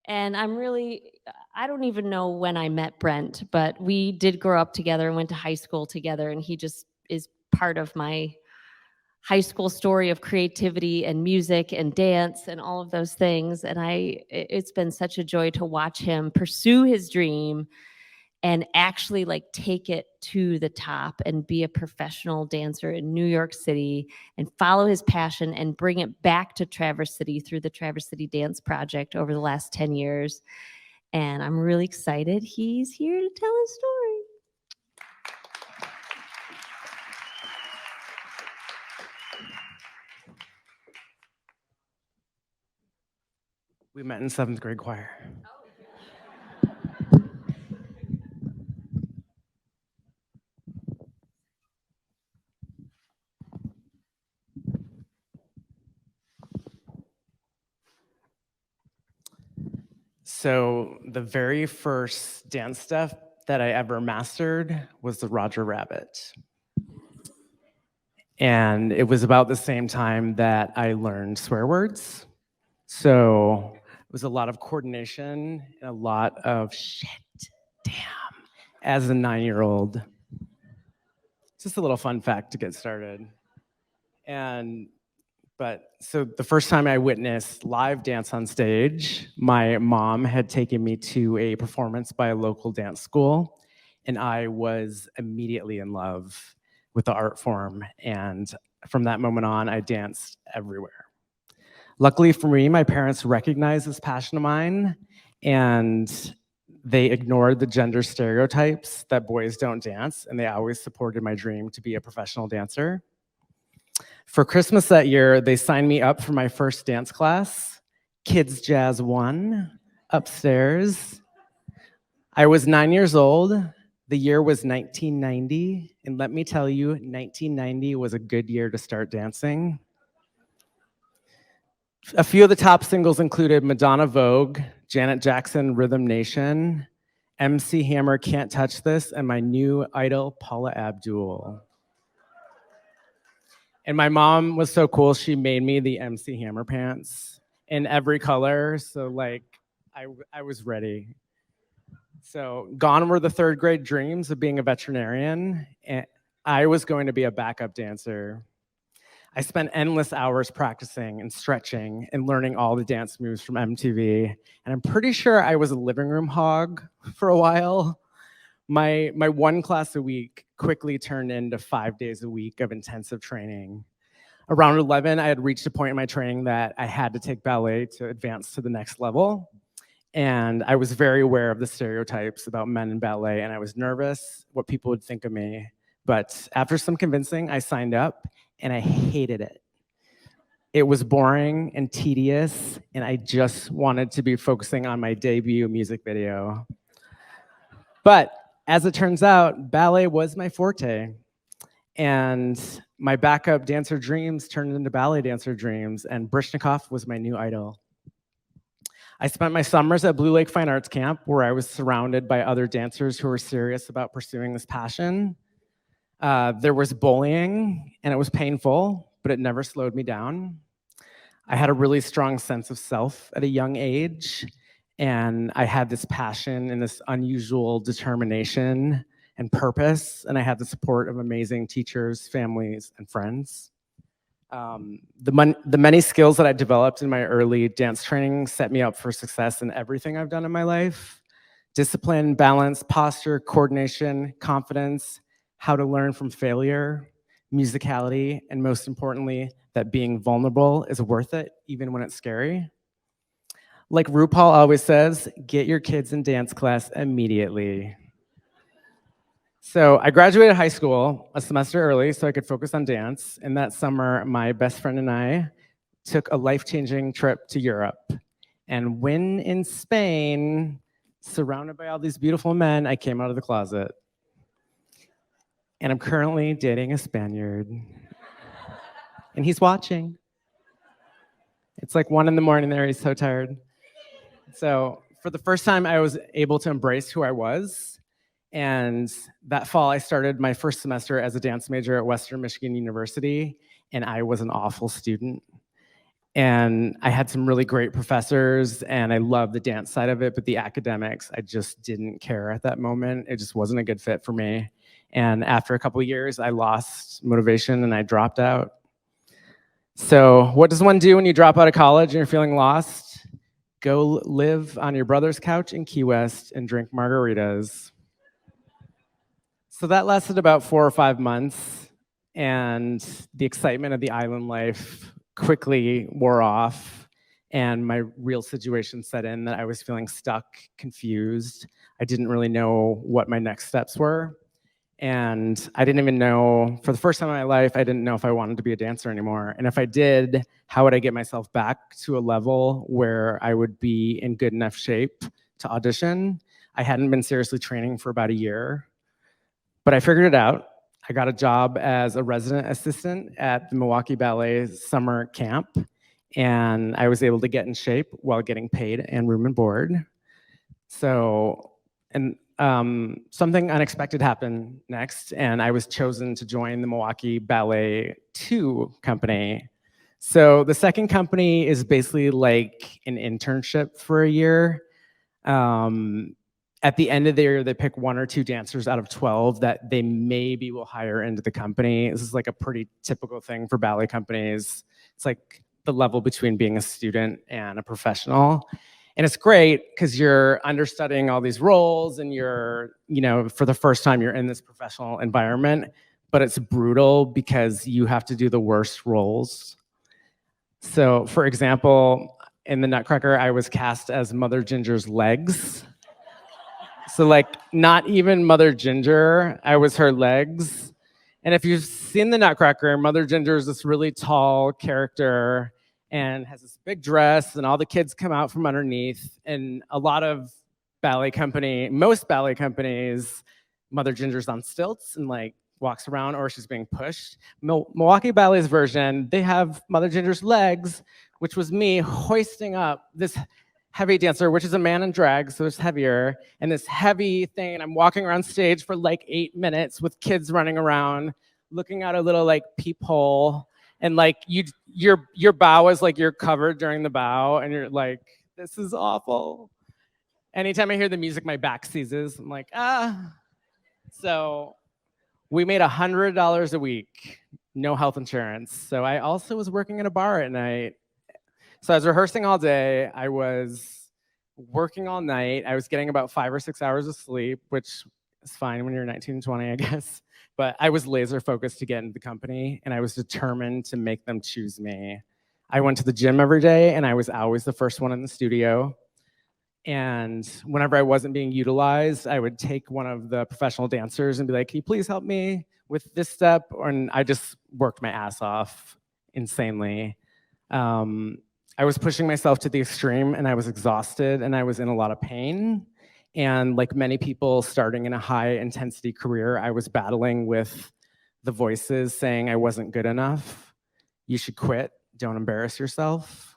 And I don't even know when I met Brent, but we did grow up together and went to high school together. And he just is part of my high school story of creativity and music and dance and all of those things. And it's been such a joy to watch him pursue his dream and actually like take it to the top and be a professional dancer in New York City and follow his passion and bring it back to Traverse City through the Traverse City Dance Project over the last 10 years. And I'm really excited he's here to tell his story. We met in 7th grade choir. So the very first dance step that I ever mastered was the Roger Rabbit. And it was about the same time that I learned swear words. So it was a lot of coordination and a lot of shit, damn, as a 9-year-old. Just a little fun fact to get started. So the first time I witnessed live dance on stage, my mom had taken me to a performance by a local dance school, and I was immediately in love with the art form. And from that moment on, I danced everywhere. Luckily for me, my parents recognized this passion of mine, and they ignored the gender stereotypes that boys don't dance, and they always supported my dream to be a professional dancer. For Christmas that year, they signed me up for my first dance class, Kids Jazz 1, upstairs. I was 9 years old. The year was 1990, and let me tell you, 1990 was a good year to start dancing. A few of the top singles included Madonna Vogue, Janet Jackson Rhythm Nation, MC Hammer Can't Touch This, and my new idol, Paula Abdul. And my mom was so cool, she made me the MC Hammer pants in every color. So like, I was ready. So gone were the 3rd grade dreams of being a veterinarian. And I was going to be a backup dancer. I spent endless hours practicing and stretching and learning all the dance moves from MTV. And I'm pretty sure I was a living room hog for a while. My 1 class a week quickly turned into 5 days a week of intensive training. Around 11, I had reached a point in my training that I had to take ballet to advance to the next level. And I was very aware of the stereotypes about men in ballet, and I was nervous what people would think of me. But after some convincing, I signed up, and I hated it. It was boring and tedious, and I just wanted to be focusing on my debut music video. But as it turns out, ballet was my forte. And my backup dancer dreams turned into ballet dancer dreams, and Brishnikov was my new idol. I spent my summers at Blue Lake Fine Arts Camp, where I was surrounded by other dancers who were serious about pursuing this passion. There was bullying, and it was painful, but it never slowed me down. I had a really strong sense of self at a young age, and I had this passion and this unusual determination and purpose, and I had the support of amazing teachers, families, and friends. The many skills that I developed in my early dance training set me up for success in everything I've done in my life. Discipline, balance, posture, coordination, confidence, how to learn from failure, musicality, and most importantly, that being vulnerable is worth it, even when it's scary. Like RuPaul always says, get your kids in dance class immediately. So I graduated high school a semester early so I could focus on dance. And that summer, my best friend and I took a life-changing trip to Europe. And when in Spain, surrounded by all these beautiful men, I came out of the closet. And I'm currently dating a Spaniard. And he's watching. It's like 1 a.m. there, he's so tired. So for the first time, I was able to embrace who I was. And that fall, I started my first semester as a dance major at Western Michigan University, and I was an awful student. And I had some really great professors, and I loved the dance side of it, but the academics, I just didn't care at that moment. It just wasn't a good fit for me. And after a couple of years, I lost motivation and I dropped out. So what does one do when you drop out of college and you're feeling lost? Go live on your brother's couch in Key West and drink margaritas. So that lasted about 4 or 5 months, and the excitement of the island life quickly wore off, and my real situation set in that I was feeling stuck, confused. I didn't really know what my next steps were. And I didn't even know, for the first time in my life, I didn't know if I wanted to be a dancer anymore. And if I did, how would I get myself back to a level where I would be in good enough shape to audition? I hadn't been seriously training for about a year, but I figured it out. I got a job as a resident assistant at the Milwaukee Ballet summer camp, and I was able to get in shape while getting paid and room and board. So, and something unexpected happened next, and I was chosen to join the Milwaukee Ballet 2 company. So the second company is basically like an internship for a year. At the end of the year, they pick 1 or 2 dancers out of 12 that they maybe will hire into the company. This is like a pretty typical thing for ballet companies. It's like the level between being a student and a professional. And it's great because you're understudying all these roles and you're, for the first time, you're in this professional environment, but it's brutal because you have to do the worst roles. So, for example, in the Nutcracker, I was cast as Mother Ginger's legs. So like not even Mother Ginger, I was her legs. And if you've seen the Nutcracker, Mother Ginger is this really tall character and has this big dress, and all the kids come out from underneath. And a lot of most ballet companies, Mother Ginger's on stilts and like walks around, or she's being pushed. Milwaukee Ballet's version, they have Mother Ginger's legs, which was me hoisting up this heavy dancer, which is a man in drag, so it's heavier, and this heavy thing, and I'm walking around stage for like 8 minutes with kids running around, looking out a little like peephole, and like your bow is like you're covered during the bow, and you're like, this is awful. Anytime I hear the music, my back seizes. I'm like, ah. So we made $100 a week, no health insurance. So I also was working in a bar at night. So I was rehearsing all day, I was working all night, I was getting about 5 or 6 hours of sleep, which is fine when you're 19 and 20, I guess. But I was laser focused to get into the company, and I was determined to make them choose me. I went to the gym every day, and I was always the first one in the studio. And whenever I wasn't being utilized, I would take one of the professional dancers and be like, can you please help me with this step? And I just worked my ass off insanely. I was pushing myself to the extreme, and I was exhausted, and I was in a lot of pain. And like many people starting in a high intensity career, I was battling with the voices saying I wasn't good enough. You should quit. Don't embarrass yourself.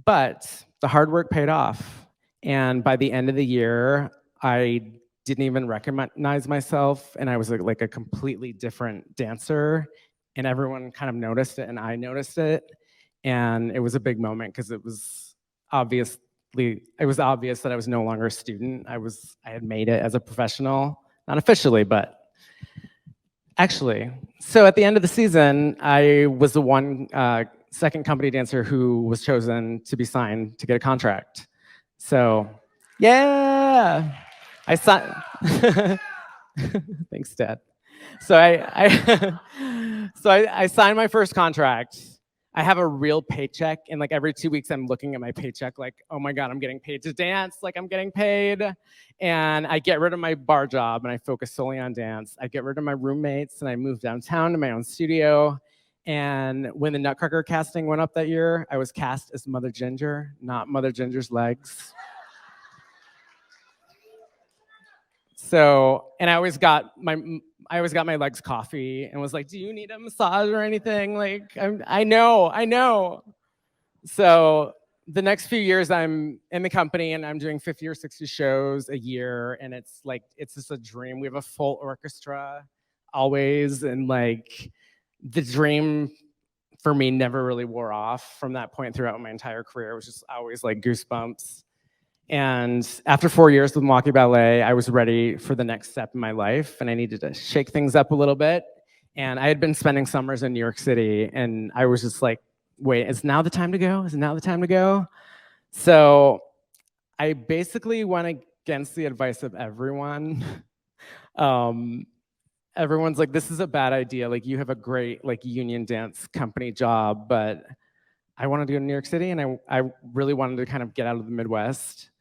But the hard work paid off. And by the end of the year, I didn't even recognize myself, and I was like a completely different dancer. And everyone kind of noticed it, and I noticed it. And it was a big moment because it was obvious that I was no longer a student. I had made it as a professional, not officially, but actually. So at the end of the season, I was the second company dancer who was chosen to be signed to get a contract. So, yeah, I signed. Thanks, Dad. So I signed my first contract. I have a real paycheck, and like every 2 weeks I'm looking at my paycheck like, oh my God, I'm getting paid to dance, like I'm getting paid. And I get rid of my bar job and I focus solely on dance. I get rid of my roommates and I moved downtown to my own studio. And when the Nutcracker casting went up that year, I was cast as Mother Ginger, not Mother Ginger's legs. So, and I always got my legs coffee and was like, do you need a massage or anything? Like, I know. So the next few years I'm in the company and I'm doing 50 or 60 shows a year. And it's just a dream. We have a full orchestra always. And like the dream for me, never really wore off from that point throughout my entire career. It was just always like goosebumps. And after 4 years with Milwaukee Ballet, I was ready for the next step in my life, and I needed to shake things up a little bit. And I had been spending summers in New York City, and I was just like, wait, is now the time to go? Is now the time to go? So I basically went against the advice of everyone. Everyone's like, this is a bad idea. Like, you have a great like union dance company job, but I wanted to go to New York City, and I really wanted to kind of get out of the Midwest.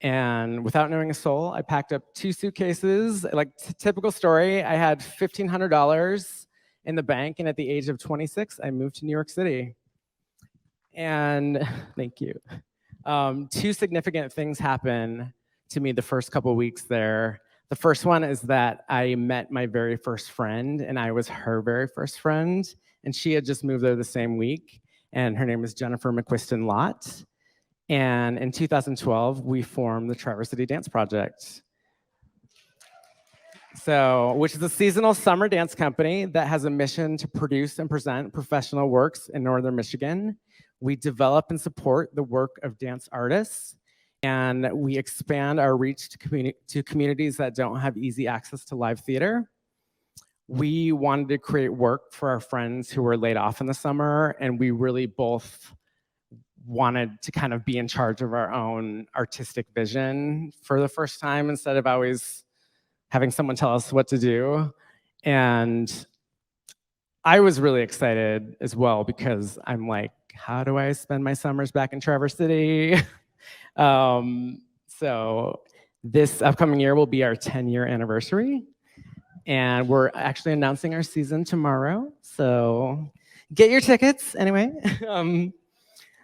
And without knowing a soul, I packed up 2 suitcases. Like typical story, I had $1,500 in the bank, and at the age of 26, I moved to New York City. And thank you. 2 significant things happened to me the first couple weeks there. The first one is that I met my very first friend, and I was her very first friend, and she had just moved there the same week, and her name is Jennifer McQuiston Lott. And in 2012, we formed the Traverse City Dance Project. So, which is a seasonal summer dance company that has a mission to produce and present professional works in Northern Michigan. We develop and support the work of dance artists, and we expand our reach to communities that don't have easy access to live theater. We wanted to create work for our friends who were laid off in the summer, and we really both wanted to kind of be in charge of our own artistic vision for the first time instead of always having someone tell us what to do. And I was really excited as well because I'm like, how do I spend my summers back in Traverse City? So this upcoming year will be our 10-year anniversary. And we're actually announcing our season tomorrow. So get your tickets anyway.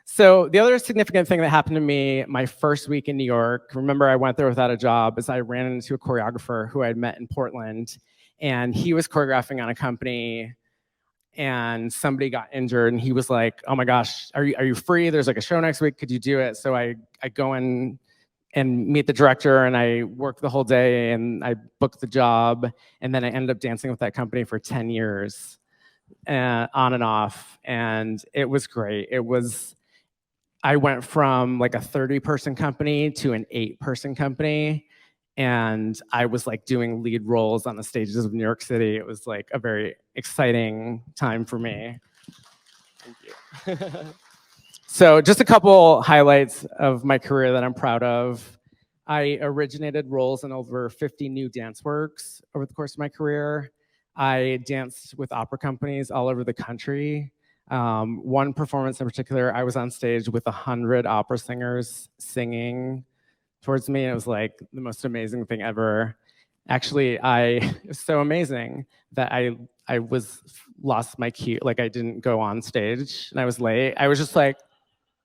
So the other significant thing that happened to me my first week in New York, remember I went there without a job, is I ran into a choreographer who I had met in Portland, and he was choreographing on a company, and somebody got injured, and he was like, oh my gosh, are you free? There's like a show next week, could you do it? So I go in and meet the director, and I work the whole day, and I booked the job, and then I ended up dancing with that company for 10 years, on and off, and it was great. I went from like a 30-person company to an 8-person company, and I was like doing lead roles on the stages of New York City. It was like a very exciting time for me. Thank you. So just a couple highlights of my career that I'm proud of. I originated roles in over 50 new dance works over the course of my career. I danced with opera companies all over the country. One performance in particular, I was on stage with 100 opera singers singing towards me. It was like the most amazing thing ever. Actually, it was so amazing that I lost my cue. Like I didn't go on stage and I was late. I was just like,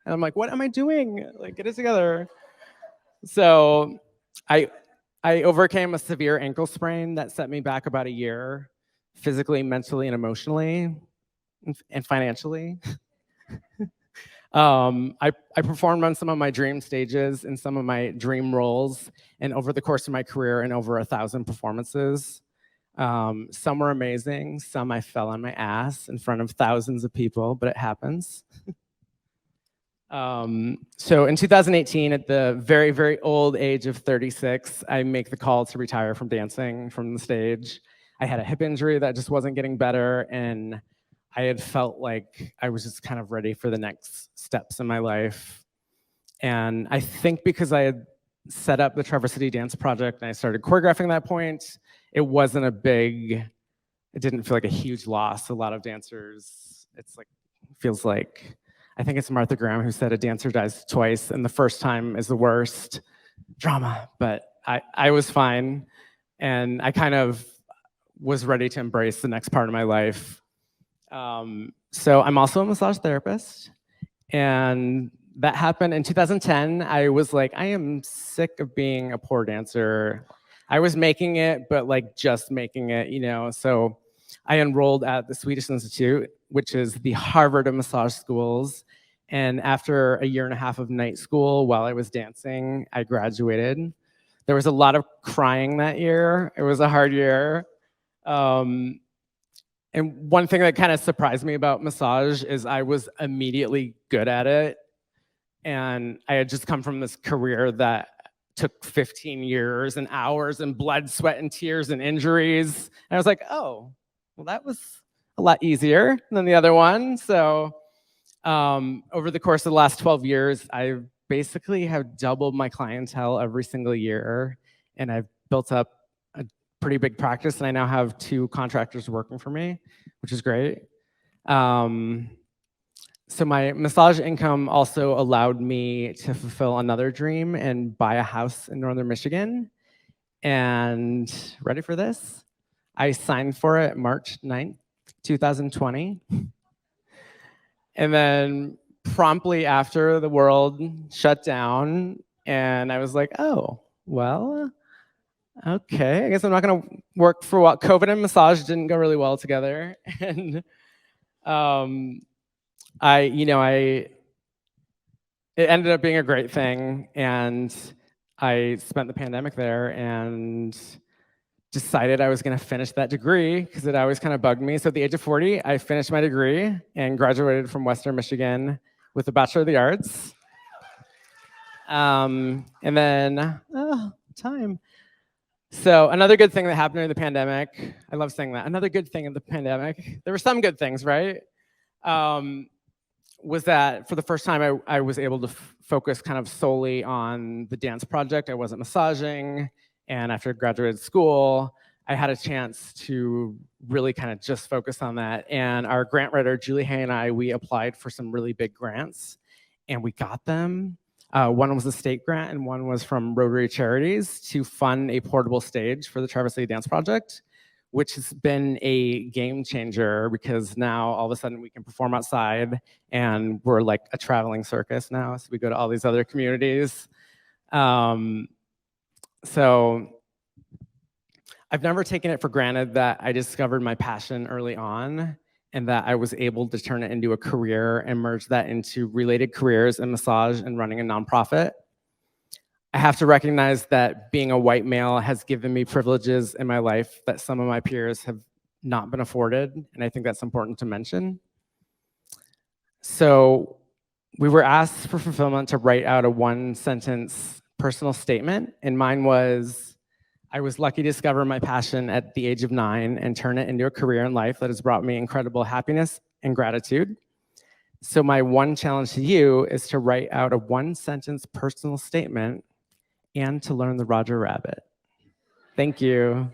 and I'm like, what am I doing? Like, get it together. So I overcame a severe ankle sprain that set me back about a year, physically, mentally, and emotionally. And financially. I performed on some of my dream stages and some of my dream roles, and over the course of my career in over 1,000 performances. Some were amazing, some I fell on my ass in front of thousands of people, but it happens. So in 2018, at the very, very old age of 36, I make the call to retire from dancing from the stage. I had a hip injury that just wasn't getting better, and I had felt like I was just kind of ready for the next steps in my life. And I think because I had set up the Traverse City Dance Project and I started choreographing at that point, it didn't feel like a huge loss. A lot of dancers, feels like, I think it's Martha Graham who said a dancer dies twice and the first time is the worst. Drama, but I was fine. And I kind of was ready to embrace the next part of my life. So I'm also a massage therapist, and that happened in 2010. I was like, I am sick of being a poor dancer. I was making it, but like just making it, so I enrolled at the Swedish Institute, which is the Harvard of massage schools. And after a year and a half of night school while I was dancing, I graduated. There was a lot of crying that year. It was a hard year. And one thing that kind of surprised me about massage is I was immediately good at it. And I had just come from this career that took 15 years and hours and blood, sweat, and tears and injuries. And I was like, oh, well, that was a lot easier than the other one. So over the course of the last 12 years, I basically have doubled my clientele every single year. And I've built up a pretty big practice. And I now have 2 contractors working for me, which is great. So my massage income also allowed me to fulfill another dream and buy a house in northern Michigan. And ready for this? I signed for it March 9th, 2020. And then promptly after, the world shut down, and I was like, oh, well, okay, I guess I'm not gonna work for a while. COVID and massage didn't go really well together. And it ended up being a great thing, and I spent the pandemic there and decided I was going to finish that degree because it always kind of bugged me. So at the age of 40, I finished my degree and graduated from Western Michigan with a Bachelor of the Arts. And then, time. So another good thing that happened during the pandemic, I love saying that, another good thing in the pandemic, there were some good things, right? Was that for the first time I was able to focus kind of solely on the dance project. I wasn't massaging. And after I graduated school, I had a chance to really kind of just focus on that. And our grant writer, Julie Hay, and I, we applied for some really big grants, and we got them. One was a state grant, and one was from Rotary Charities to fund a portable stage for the Traverse City Dance Project, which has been a game changer because now all of a sudden we can perform outside, and we're like a traveling circus now. So we go to all these other communities. So I've never taken it for granted that I discovered my passion early on and that I was able to turn it into a career and merge that into related careers in massage and running a nonprofit. I have to recognize that being a white male has given me privileges in my life that some of my peers have not been afforded, and I think that's important to mention. So we were asked for Fulfillment to write out a 1-sentence personal statement, and mine was, I was lucky to discover my passion at the age of 9 and turn it into a career in life that has brought me incredible happiness and gratitude. So my one challenge to you is to write out a 1-sentence personal statement and to learn the Roger Rabbit. Thank you.